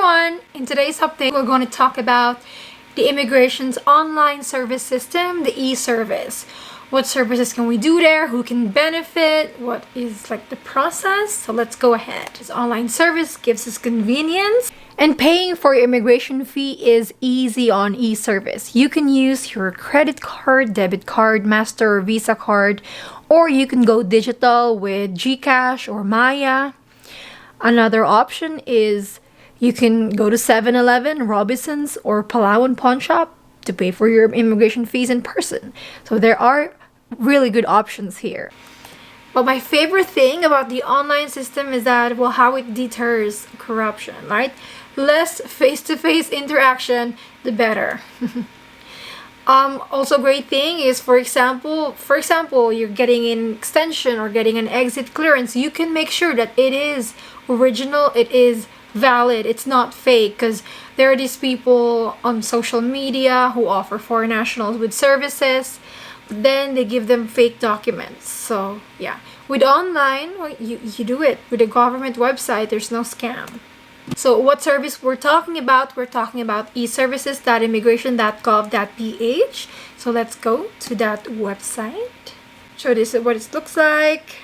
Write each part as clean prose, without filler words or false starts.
everyone! In today's update, we're going to talk about the immigration's online service system, the EService. What services can we do there? Who can benefit? What is like the process? So let's go ahead. This online service gives us convenience, and paying for your immigration fee is easy on EService. You can use your credit card, debit card, Master or Visa card, or you can go digital with GCash or Maya. Another option is you can go to 7-Eleven, Robinsons, or Palawan Pawn Shop to pay for your immigration fees in person. So there are really good options here. But my favorite thing about the online system is that, well, how it deters corruption, right? Less face-to-face interaction, the better. Also great thing is, for example, you're getting an extension or getting an exit clearance, you can make sure that it is original, it is valid, it's not fake, because there are these people on social media who offer foreign nationals with services, but then they give them fake documents. So yeah, with online, well, you do it with a government website, there's no scam. So what service we're talking about? We're talking about eservices.immigration.gov.ph. So let's go to that website. So this is what it looks like.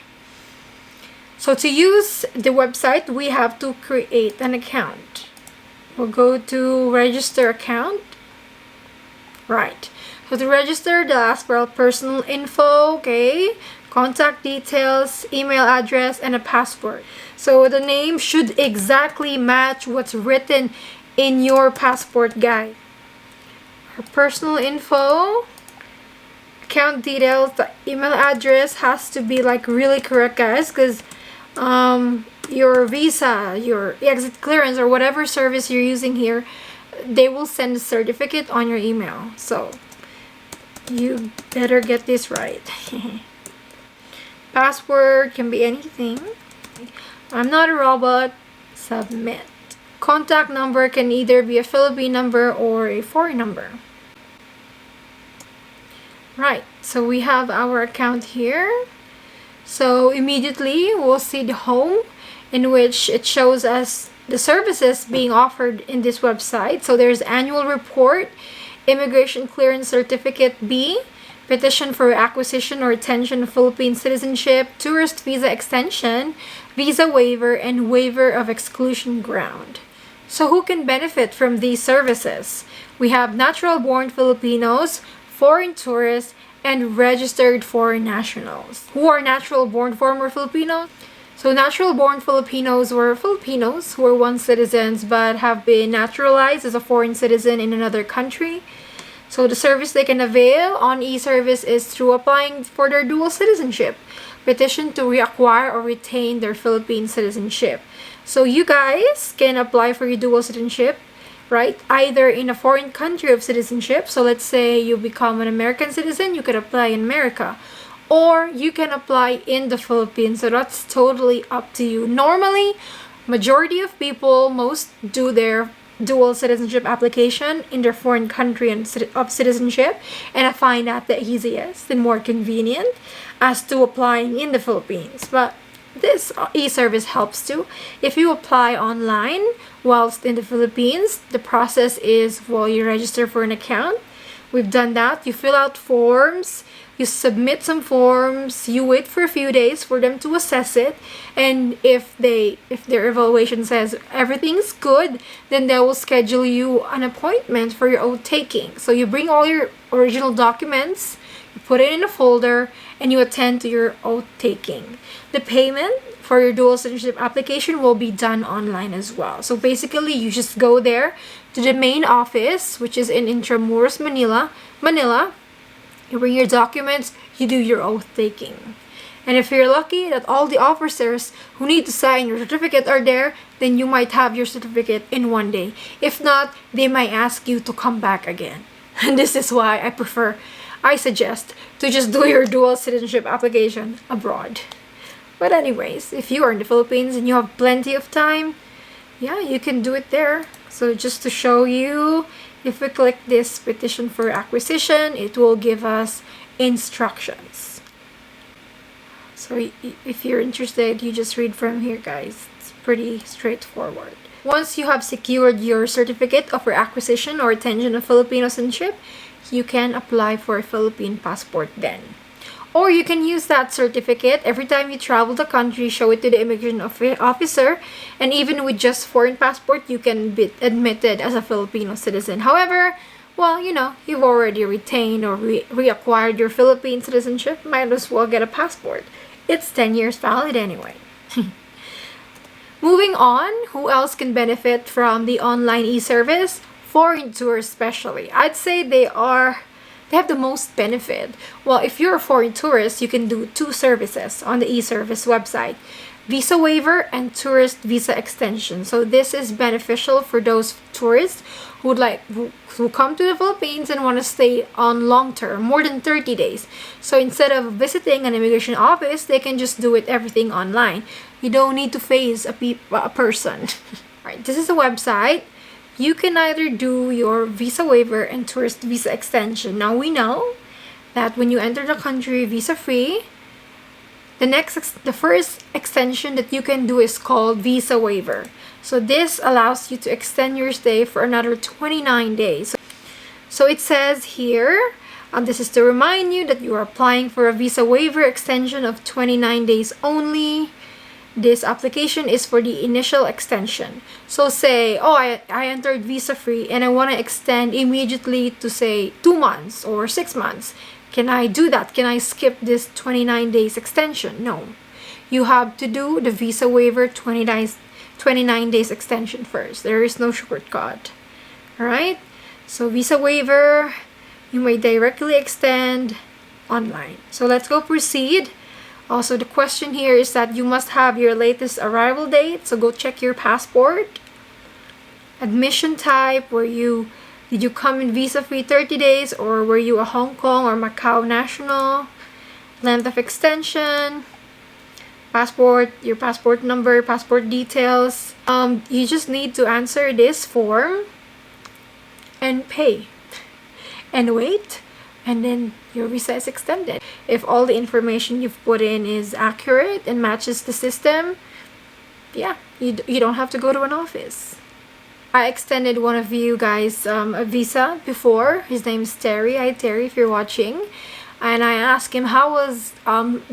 So to use the website, we have to create an account. We'll go to register account. Right. So to register, they'll ask for our personal info, okay? Contact details, email address, and a password. So the name should exactly match what's written in your passport guide. Our personal info, account details, the email address has to be like really correct, guys, because your visa, your exit clearance, or whatever service you're using here, they will send a certificate on your email. So you better get this right. Password can be anything. I'm not a robot. Submit. Contact number can either be a Philippine number or a foreign number. Right, so we have our account here. So immediately we'll see the home, in which it shows us the services being offered in this website. So there's annual report, immigration clearance certificate B, petition for acquisition or retention of Philippine citizenship, tourist visa extension, visa waiver, and waiver of exclusion ground. So who can benefit from these services? We have natural-born Filipinos, foreign tourists, and registered foreign nationals. Who are natural-born former Filipinos? So natural-born Filipinos were Filipinos who were once citizens but have been naturalized as a foreign citizen in another country. So the service they can avail on eService is through applying for their dual citizenship, petition to reacquire or retain their Philippine citizenship. So you guys can apply for your dual citizenship, right? Either in a foreign country of citizenship. So let's say you become an American citizen, you could apply in America. Or you can apply in the Philippines. So that's totally up to you. Normally, majority of people, most do their dual citizenship application in their foreign country of citizenship, and I find that the easiest and more convenient as to applying in the Philippines. But this eService helps too. If you apply online whilst in the Philippines, the process is, well, you register for an account. We've done that. You fill out forms, you submit some forms, you wait for a few days for them to assess it, and if their evaluation says everything's good, then they will schedule you an appointment for your oath taking. So you bring all your original documents, you put it in a folder, and you attend to your oath taking. The payment for your dual citizenship application will be done online as well. So basically, you just go there to the main office, which is in Intramuros, Manila. You bring your documents, you do your oath taking. And if you're lucky that all the officers who need to sign your certificate are there, then you might have your certificate in one day. If not, they might ask you to come back again. And this is why I suggest to just do your dual citizenship application abroad. But anyways, if you are in the Philippines and you have plenty of time, yeah, you can do it there. So just to show you, if we click this petition for acquisition, it will give us instructions. So if you're interested, you just read from here, guys. It's pretty straightforward. Once you have secured your certificate of reacquisition or retention of Filipino citizenship, you can apply for a Philippine passport then. Or you can use that certificate every time you travel the country, show it to the immigration officer, and even with just foreign passport, you can be admitted as a Filipino citizen. However, well, you've already retained or reacquired your Philippine citizenship, might as well get a passport. It's 10 years valid anyway. Moving on, who else can benefit from the online e-service? Foreign tourists especially. I'd say they have the most benefit. Well, if you're a foreign tourist, you can do two services on the e-service website: visa waiver and tourist visa extension. So this is beneficial for those tourists who come to the Philippines and want to stay on long term, more than 30 days. So instead of visiting an immigration office, they can just do everything online. You don't need to face a person. Alright, this is a website. You can either do your visa waiver and tourist visa extension. Now we know that when you enter the country visa-free, the first extension that you can do is called visa waiver. So this allows you to extend your stay for another 29 days. So it says here, this is to remind you that you are applying for a visa waiver extension of 29 days only. This application is for the initial extension. So say, I entered visa-free and I want to extend immediately to say 2 months or 6 months. Can I do that? Can I skip this 29 days extension? No. You have to do the visa waiver 29 days extension first. There is no shortcut. Alright? So visa waiver, you may directly extend online. So let's go proceed. Also, the question here is that you must have your latest arrival date. So go check your passport. Admission type, did you come in visa-free 30 days or were you a Hong Kong or Macau national? Length of extension, passport, your passport number, passport details. You just need to answer this form and pay and wait, and then your visa is extended. If all the information you've put in is accurate and matches the system, yeah, you don't have to go to an office. I extended one of you guys a visa before. His name is Terry. Hi Terry, if you're watching. And I asked him how was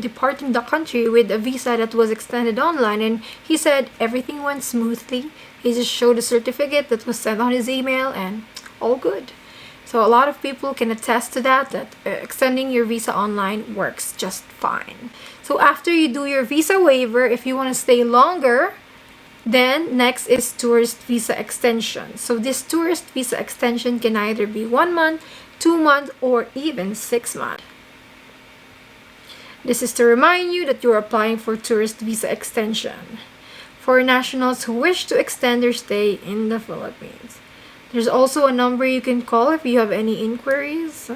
departing the country with a visa that was extended online, and he said everything went smoothly. He just showed a certificate that was sent on his email and all good. So a lot of people can attest to that extending your visa online works just fine. So after you do your visa waiver, if you want to stay longer, then next is tourist visa extension. So this tourist visa extension can either be 1 month, 2 months, or even 6 months. This is to remind you that you're applying for tourist visa extension for nationals who wish to extend their stay in the Philippines. There's also a number you can call if you have any inquiries.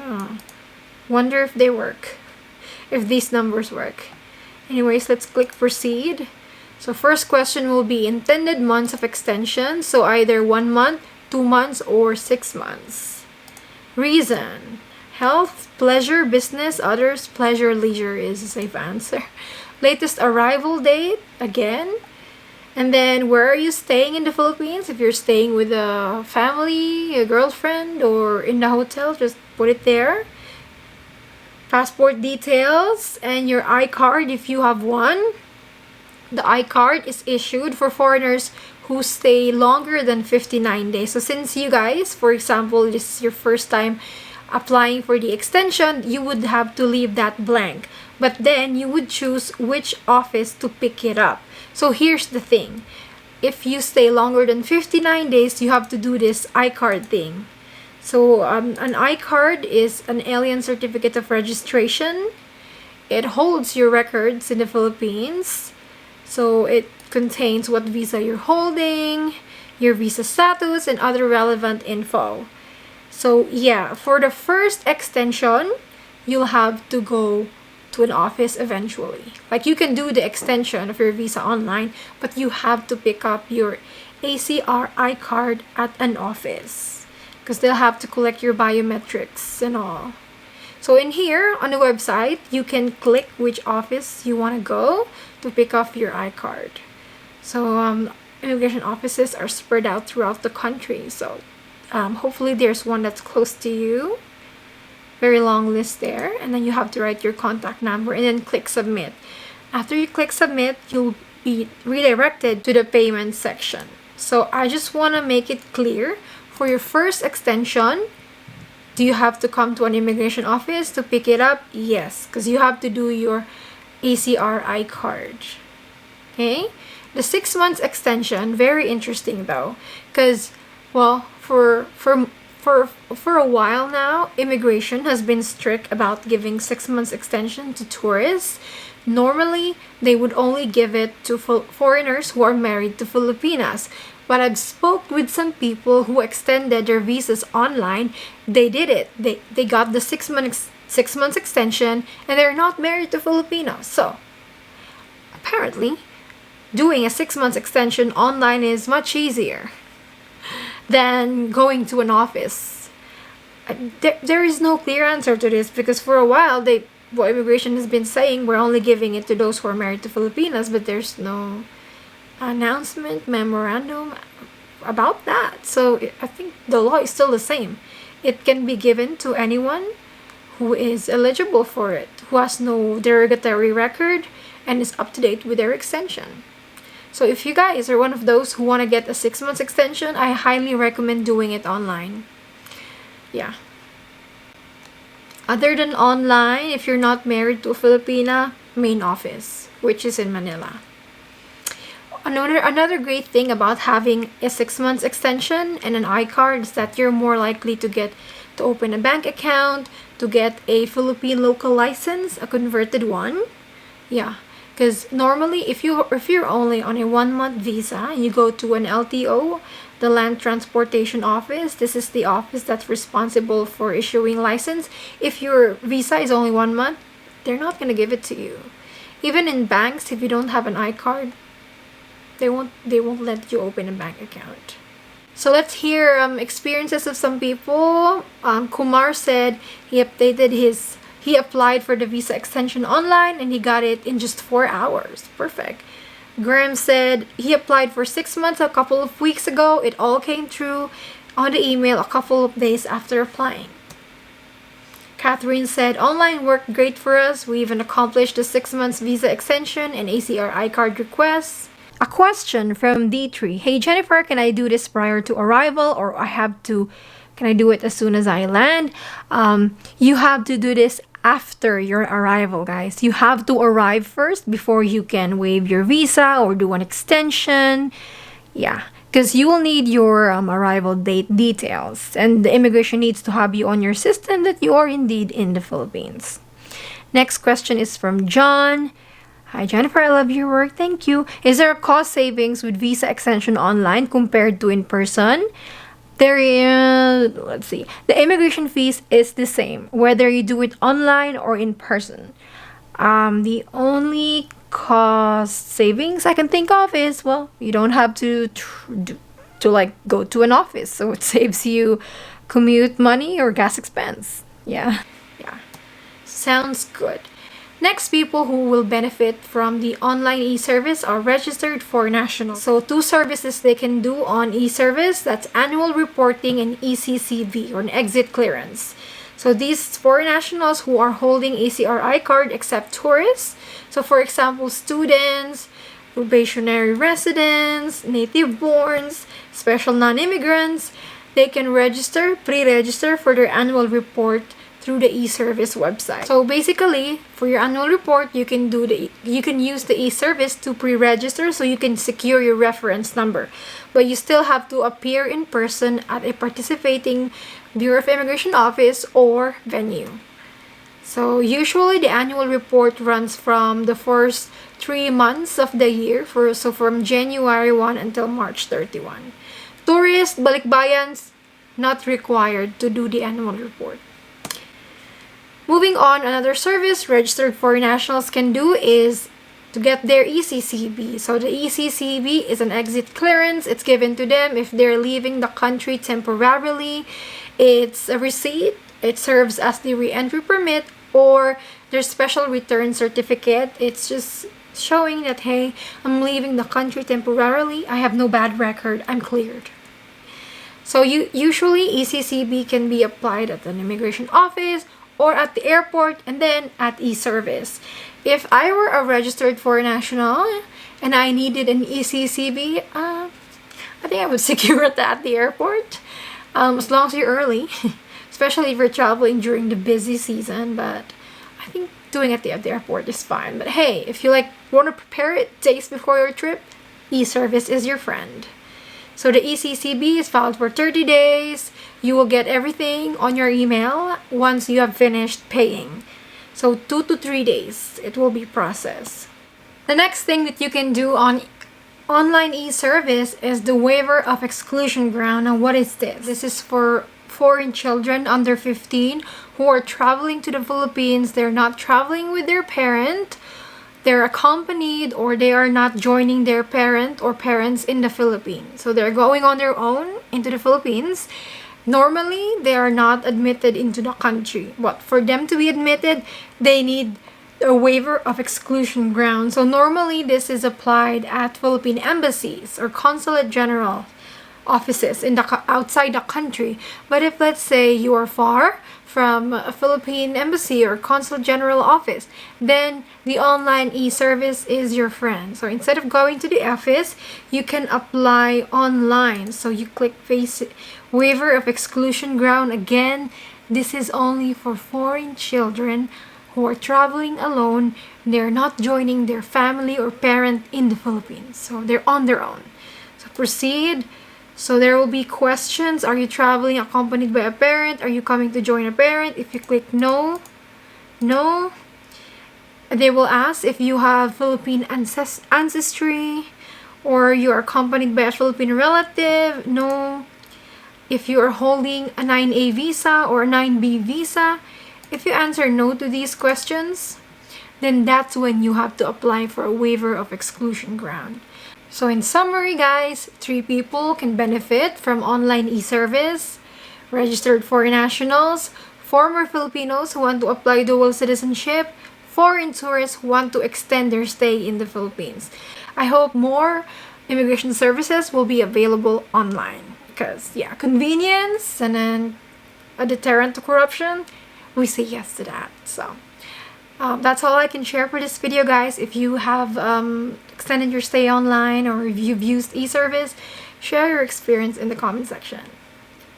Wonder if they work, if these numbers work. Anyways, let's click proceed. So first question will be intended months of extension. So either 1 month, 2 months, or 6 months. Reason: health, pleasure, business, others, pleasure, leisure is a safe answer. Latest arrival date, again. And then where are you staying in the Philippines? If you're staying with a family, a girlfriend, or in the hotel, just put it there. Passport details and your iCard if you have one. The iCard is issued for foreigners who stay longer than 59 days. So since you guys, for example, this is your first time applying for the extension, you would have to leave that blank. But then you would choose which office to pick it up. So here's the thing. If you stay longer than 59 days, you have to do this iCard thing. So an iCard is an alien certificate of registration. It holds your records in the Philippines. So it contains what visa you're holding, your visa status, and other relevant info. So yeah, for the first extension, you'll have to go to an office eventually. Like you can do the extension of your visa online, but you have to pick up your ACR iCard at an office because they'll have to collect your biometrics and all. So in here on the website, you can click which office you want to go to pick up your iCard. So immigration offices are spread out throughout the country. So hopefully there's one that's close to you. Very long list there. And then you have to write your contact number and then click submit. After you click submit, you'll be redirected to the payment section. So I just want to make it clear, for your first extension, do you have to come to an immigration office to pick it up? Yes, because you have to do your EService card. Okay? The 6 months extension, very interesting though, because, well, for a while now, immigration has been strict about giving 6 months extension to tourists. Normally, they would only give it to foreigners who are married to Filipinas. But I've spoke with some people who extended their visas online. They did it. They got the 6 months extension, and they're not married to Filipinos. So, apparently, doing a 6 months extension online is much easier than going to an office. There is no clear answer to this, because for a while immigration has been saying we're only giving it to those who are married to Filipinas, but there's no announcement, memorandum about that. So I think the law is still the same. It can be given to anyone who is eligible for it, who has no derogatory record and is up to date with their extension. So if you guys are one of those who want to get a 6 months extension, I highly recommend doing it online. Yeah. Other than online, if you're not married to a Filipina, main office, which is in Manila. Another great thing about having a 6 months extension and an iCard is that you're more likely to open a bank account, to get a Philippine local license, a converted one. Yeah, because normally if you're only on a 1 month visa, you go to an LTO, the Land Transportation Office. This is the office that's responsible for issuing license. If your visa is only 1 month, they're not gonna give it to you. Even in banks, if you don't have an iCard, they won't let you open a bank account. So let's hear experiences of some people. Kumar said he applied for the visa extension online and he got it in just 4 hours. Perfect. Graham said he applied for 6 months a couple of weeks ago. It all came through on the email a couple of days after applying. Catherine said online worked great for us. We even accomplished the 6 months visa extension and ACR card requests. A question from D3. Hey Jennifer, can I do this prior to arrival, or can I do it as soon as I land? You have to do this after your arrival, guys. You have to arrive first before you can waive your visa or do an extension. Yeah, because you will need your arrival date details, and the immigration needs to have you on your system that you are indeed in the Philippines. Next question is from John. Hi Jennifer, I love your work. Thank you. Is there a cost savings with visa extension online compared to in person? Let's see. The immigration fees is the same whether you do it online or in person. The only cost savings I can think of is, well, you don't have to go to an office, so it saves you commute money or gas expense. Yeah. Sounds good. Next, people who will benefit from the online e-service are registered foreign nationals. So 2 services they can do on e-service, that's annual reporting and ECCV, or an exit clearance. So these foreign nationals who are holding ACRI card accept tourists. So for example, students, probationary residents, native-borns, special non-immigrants, they can pre-register for their annual report through the e-service website. So basically, for your annual report, you can use the e-service to pre-register so you can secure your reference number. But you still have to appear in person at a participating Bureau of Immigration office or venue. So usually the annual report runs from the first 3 months of the year, from January 1 until March 31. Tourists, balikbayans, not required to do the annual report. Moving on, another service registered foreign nationals can do is to get their ECCB. So the ECCB is an exit clearance. It's given to them if they're leaving the country temporarily. It's a receipt. It serves as the re-entry permit or their special return certificate. It's just showing that, hey, I'm leaving the country temporarily, I have no bad record, I'm cleared. So usually ECCB can be applied at an immigration office or at the airport and then at EService. If I were a registered foreign national and I needed an ECCB, I think I would secure it at the airport, as long as you're early, especially if you're traveling during the busy season. But I think doing it at the airport is fine. But hey, if you want to prepare it days before your trip, EService is your friend. So the ECCB is valid for 30 days. You will get everything on your email once you have finished paying. So 2 to 3 days, it will be processed. The next thing that you can do on online EService is the waiver of exclusion ground. Now, what is this? This is for foreign children under 15 who are traveling to the Philippines. They're not traveling with their parent. They're accompanied, or they are not joining their parent or parents in the Philippines. So they're going on their own into the Philippines. Normally, they are not admitted into the country. But for them to be admitted, they need a waiver of exclusion ground. So normally, this is applied at Philippine embassies or consulate general offices in outside the country. But if, let's say, you are far from a Philippine embassy or consul general office, then the online EService is your friend. So instead of going to the office, you can apply online. So you click waiver of exclusion ground. Again, this is only for foreign children who are traveling alone. They're not joining their family or parent in the Philippines. So they're on their own. So proceed. So there will be questions. Are you traveling accompanied by a parent? Are you coming to join a parent? If you click no, they will ask if you have Philippine ancestry or you are accompanied by a Philippine relative. No. If you are holding a 9A visa or a 9B visa, if you answer no to these questions, then that's when you have to apply for a waiver of exclusion ground. So in summary, guys, 3 people can benefit from online EService: registered foreign nationals, former Filipinos who want to apply dual citizenship, foreign tourists who want to extend their stay in the Philippines. I hope more immigration services will be available online because, yeah, convenience and then a deterrent to corruption, we say yes to that. So that's all I can share for this video, guys. If you have extended your stay online or if you've used EService, share your experience in the comment section.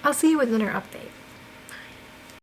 I'll see you with another update.